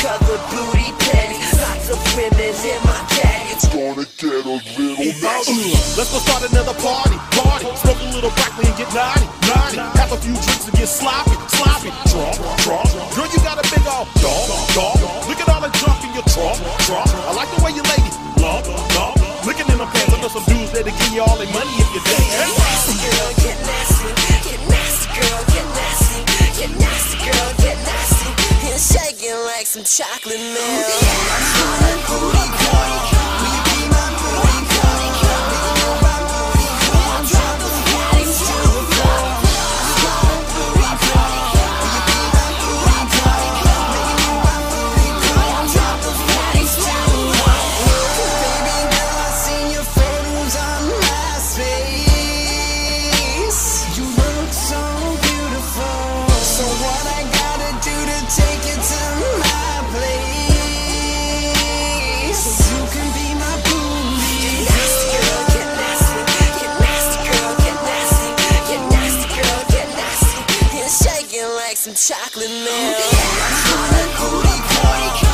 colored booty panties. Lots of women in my caddy. It's gonna get a little messy. Let's go start another party. Smoke a little broccoli and get naughty. Have a few drinks and get sloppy. Drunk. Girl, you got a big old dog. Look at all the junk in your trunk. I like the way you lady lump. Looking in them pants, I know some dudes that'll give you all their money if you dance. Get nasty, girl, get nasty. Get nasty, girl, get nasty. Get nasty, girl, get nasty. And shaking like some chocolate milk. Booty party. Will you be my booty party? Drop those panties to the floor. Booty party. Will you be my booty party? Making you my booty party. Drop those panties to the floor. Baby girl, I seen your photos on my face. You look so beautiful. So what I gotta do to take you to my place? So you can be my booty. Get nasty, girl, get nasty. Get nasty, girl, get nasty. Get nasty, girl, get nasty. And shaking like some chocolate milk. Booty party.